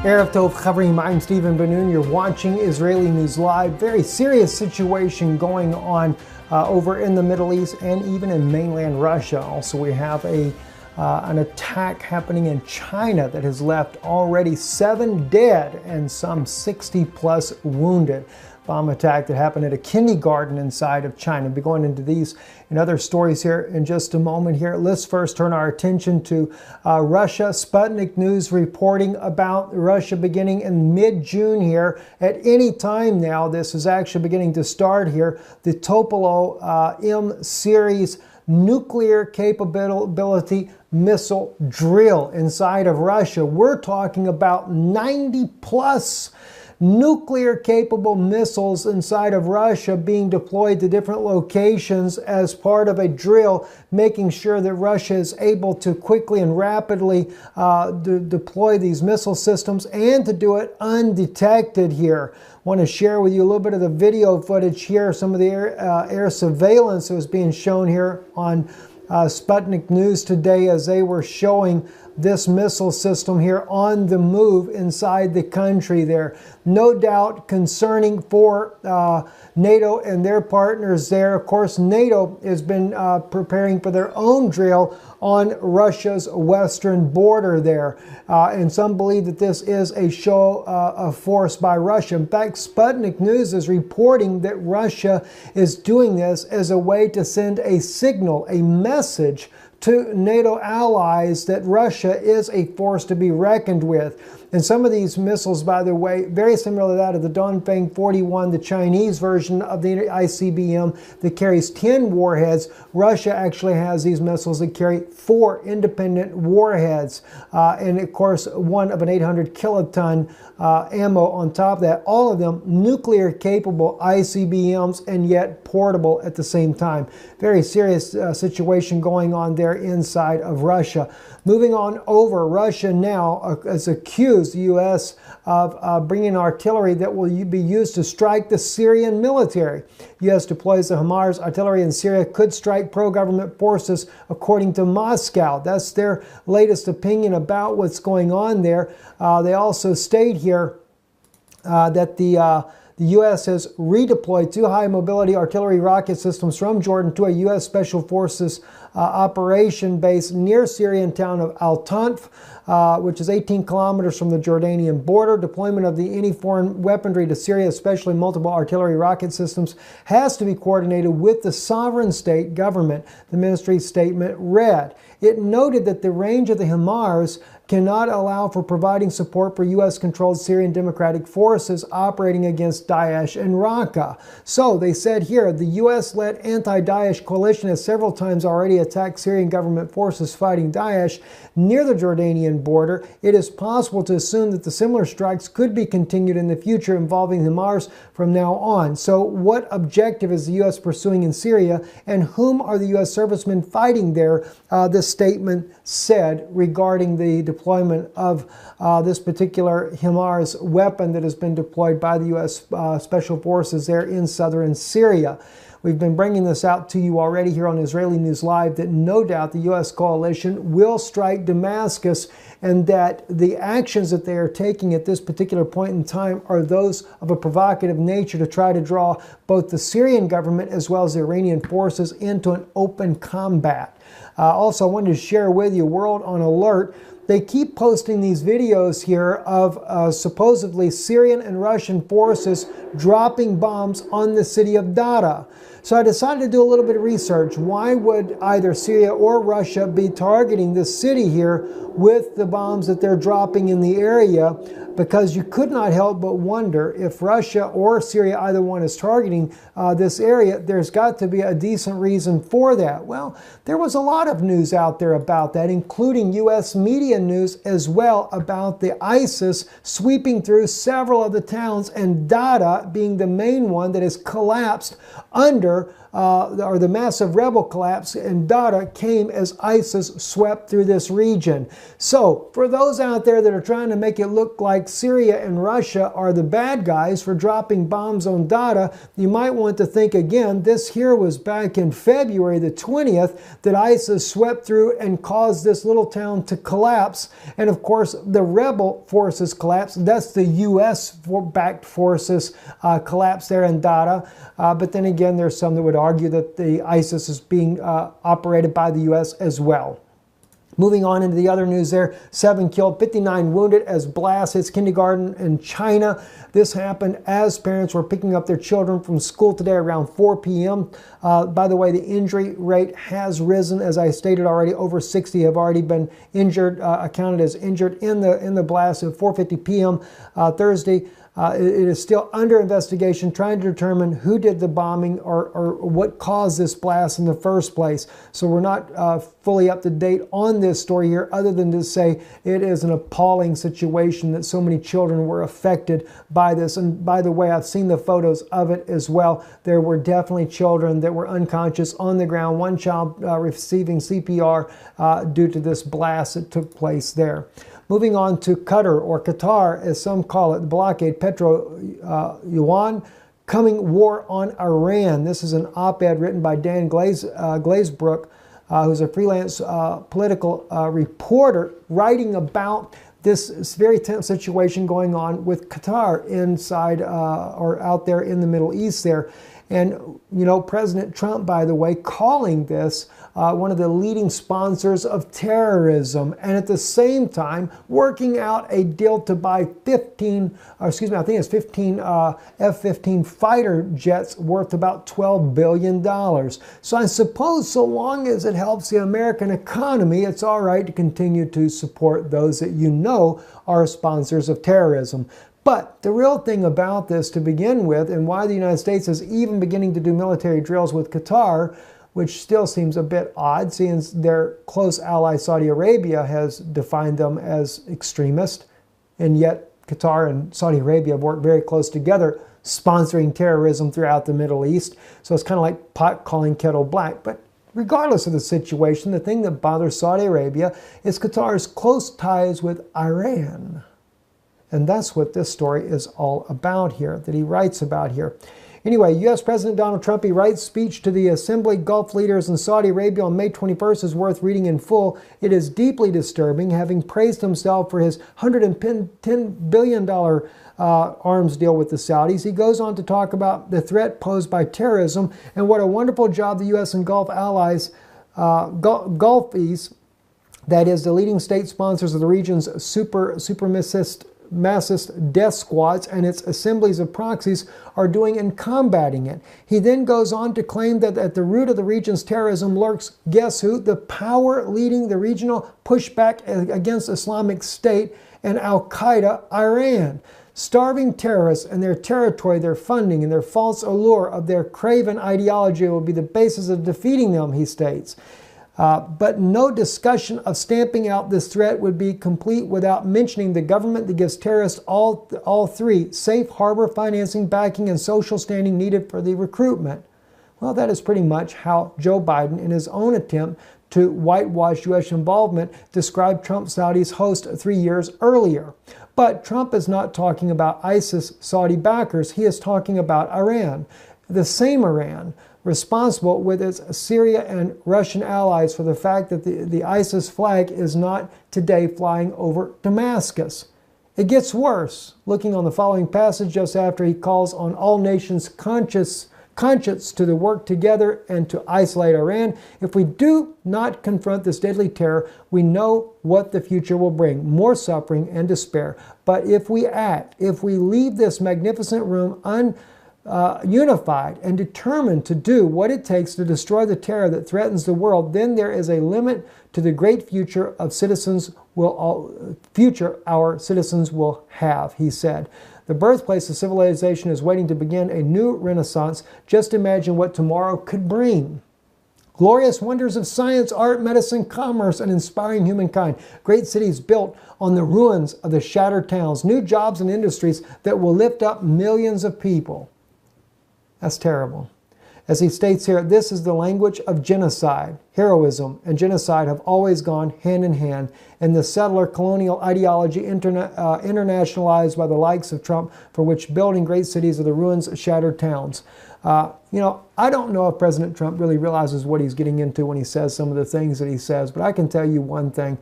Erev Tov Chavrim, I'm Stephen Ben-Nun. You're watching Israeli News Live. Very serious situation going on over in the Middle East and even in mainland Russia. Also, we have an attack happening in China that has left already 7 dead and some 60 plus wounded. Bomb attack that happened at a kindergarten inside of China. We'll be going into these and other stories here in just a moment here. Let's first turn our attention to Russia. Sputnik News reporting about Russia beginning in mid-June here. At any time now, this is actually beginning to start here. The Topolo M series nuclear capability missile drill inside of Russia. We're talking about 90 plus nuclear capable missiles inside of Russia being deployed to different locations as part of a drill, making sure that Russia is able to quickly and rapidly deploy these missile systems and to do it undetected here. I want to share with you a little bit of the video footage here, some of the air surveillance that was being shown here on Sputnik News today as they were showing this missile system here on the move inside the country there. No doubt concerning for NATO and their partners there. Of course, NATO has been preparing for their own drill on Russia's western border there. And some believe that this is a show of force by Russia. In fact, Sputnik News is reporting that Russia is doing this as a way to send a signal, a message to NATO allies that Russia is a force to be reckoned with. And some of these missiles, by the way, very similar to that of the Dongfeng 41, the Chinese version of the ICBM that carries 10 warheads. Russia actually has these missiles that carry 4 independent warheads. And of course, one of an 800 kiloton ammo on top of that. All of them nuclear capable ICBMs and yet portable at the same time. Very serious situation going on there inside of Russia. Moving on over, Russia now has accused the U.S. of bringing artillery that will be used to strike the Syrian military. U.S. deploys the HIMARS artillery in Syria could strike pro-government forces, according to Moscow. That's their latest opinion about what's going on there. They also state here that the U.S. has redeployed 2 high-mobility artillery rocket systems from Jordan to a U.S. Special Forces operation base near Syrian town of Al-Tanf, which is 18 kilometers from the Jordanian border. Deployment of any foreign weaponry to Syria, especially multiple artillery rocket systems, has to be coordinated with the sovereign state government, the ministry's statement read. It noted that the range of the HIMARS cannot allow for providing support for U.S.-controlled Syrian Democratic Forces operating against Daesh and Raqqa. So they said here, the U.S.-led anti-Daesh coalition has several times already attacked Syrian government forces fighting Daesh near the Jordanian border. It is possible to assume that the similar strikes could be continued in the future involving HIMARS from now on. So what objective is the U.S. pursuing in Syria, and whom are the U.S. servicemen fighting there? This statement said regarding the deployment of this particular HIMARS weapon that has been deployed by the U.S. Special Forces there in southern Syria. We've been bringing this out to you already here on Israeli News Live that no doubt the U.S. coalition will strike Damascus, and that the actions that they are taking at this particular point in time are those of a provocative nature to try to draw both the Syrian government as well as the Iranian forces into an open combat. Also, I wanted to share with you, World on Alert. They keep posting these videos here of supposedly Syrian and Russian forces dropping bombs on the city of Dara. So I decided to do a little bit of research. Why would either Syria or Russia be targeting this city here with the bombs that they're dropping in the area? Because you could not help but wonder, if Russia or Syria, either one, is targeting this area, there's got to be a decent reason for that. Well, there was a lot of news out there about that, including U.S. media news as well, about the ISIS sweeping through several of the towns, and Dara being the main one that has collapsed under or the massive rebel collapse in Dara came as ISIS swept through this region. So for those out there that are trying to make it look like Syria and Russia are the bad guys for dropping bombs on Dara, you might want to think again. This here was back in February the 20th that ISIS swept through and caused this little town to collapse. And of course, the rebel forces collapsed. That's the U.S.-backed forces collapsed there in Dara. But then again, there's some that would argue that the ISIS is being operated by the U.S. as well. Moving on into the other news there, 7 killed, 59 wounded as blast hits kindergarten in China. This happened as parents were picking up their children from school today around 4 p.m. By the way, the injury rate has risen. As I stated already, over 60 have already been injured, accounted as injured in the blast at 4:50 p.m. Thursday. It is still under investigation, trying to determine who did the bombing or what caused this blast in the first place. So we're not fully up to date on this story here, other than to say it is an appalling situation that so many children were affected by this. And by the way, I've seen the photos of it as well. There were definitely children that were unconscious on the ground. One child receiving CPR due to this blast that took place there. Moving on to Qatar, or Qatar as some call it, the blockade, Petro-Yuan, coming war on Iran. This is an op-ed written by Dan Glazebrook, who's a freelance political reporter, writing about this very tense situation going on with Qatar inside or out there in the Middle East there. And, you know, President Trump, by the way, calling this one of the leading sponsors of terrorism, and at the same time working out a deal to buy 15 F-15 fighter jets worth about $12 billion. So I suppose so long as it helps the American economy, it's all right to continue to support those that you know are sponsors of terrorism. But the real thing about this to begin with, and why the United States is even beginning to do military drills with Qatar, which still seems a bit odd, seeing their close ally Saudi Arabia has defined them as extremist, and yet Qatar and Saudi Arabia have worked very close together, sponsoring terrorism throughout the Middle East. So it's kind of like pot calling kettle black. But regardless of the situation, the thing that bothers Saudi Arabia is Qatar's close ties with Iran. And that's what this story is all about here, that he writes about here. Anyway, U.S. President Donald Trump, he writes, speech to the Assembly Gulf leaders in Saudi Arabia on May 21st is worth reading in full. It is deeply disturbing, having praised himself for his $110 billion arms deal with the Saudis. He goes on to talk about the threat posed by terrorism and what a wonderful job the U.S. and Gulf allies, Gulfies, that is, the leading state sponsors of the region's supremacist death squads and its assemblies of proxies are doing in combating it. He then goes on to claim that at the root of the region's terrorism lurks, guess who? The power leading the regional pushback against Islamic State and Al-Qaeda, Iran. Starving terrorists and their territory, their funding, and their false allure of their craven ideology will be the basis of defeating them, he states. But no discussion of stamping out this threat would be complete without mentioning the government that gives terrorists all three: safe harbor financing, backing, and social standing needed for the recruitment. Well, that is pretty much how Joe Biden, in his own attempt to whitewash U.S. involvement, described Trump Saudi's host 3 years earlier. But Trump is not talking about ISIS Saudi backers. He is talking about Iran, the same Iran responsible with its Syria and Russian allies for the fact that the ISIS flag is not today flying over Damascus. It gets worse. Looking on the following passage just after he calls on all nations conscience to work together and to isolate Iran. If we do not confront this deadly terror, we know what the future will bring: more suffering and despair. But if we act, if we leave this magnificent room unified and determined to do what it takes to destroy the terror that threatens the world, then there is a limit to the great future our citizens will have, he said. The birthplace of civilization is waiting to begin a new renaissance. Just imagine what tomorrow could bring. Glorious wonders of science, art, medicine, commerce, and inspiring humankind. Great cities built on the ruins of the shattered towns. New jobs and industries that will lift up millions of people. That's terrible. As he states here, this is the language of genocide. Heroism and genocide have always gone hand in hand, and the settler colonial ideology internationalized by the likes of Trump, for which building great cities are the ruins of shattered towns. I don't know if President Trump really realizes what he's getting into when he says some of the things that he says, but I can tell you one thing.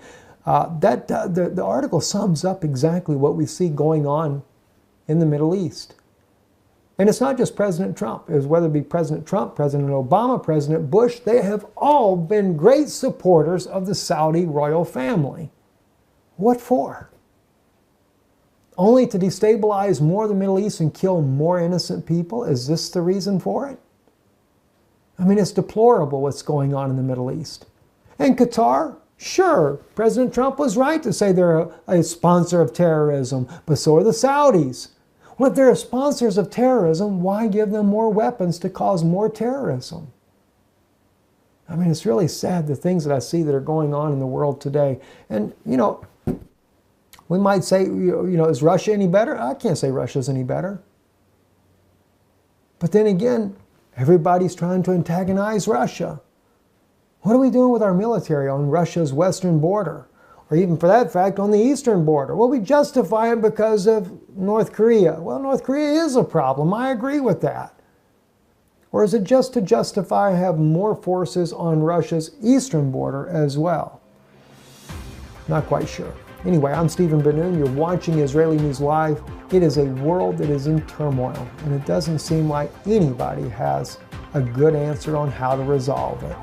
The article sums up exactly what we see going on in the Middle East. And it's not just President Trump. It was whether it be President Trump, President Obama, President Bush, they have all been great supporters of the Saudi royal family. What for? Only to destabilize more of the Middle East and kill more innocent people? Is this the reason for it? I mean, it's deplorable what's going on in the Middle East. And Qatar? Sure, President Trump was right to say they're a sponsor of terrorism, but so are the Saudis. Well, if they're sponsors of terrorism, why give them more weapons to cause more terrorism? I mean, it's really sad, the things that I see that are going on in the world today. And, we might say, is Russia any better? I can't say Russia's any better. But then again, everybody's trying to antagonize Russia. What are we doing with our military on Russia's western border? Or even for that fact, on the eastern border? Well, we justify it because of North Korea. Well, North Korea is a problem. I agree with that. Or is it just to justify have more forces on Russia's eastern border as well? Not quite sure. Anyway, I'm Stephen Ben-Nun. You're watching Israeli News Live. It is a world that is in turmoil, and it doesn't seem like anybody has a good answer on how to resolve it.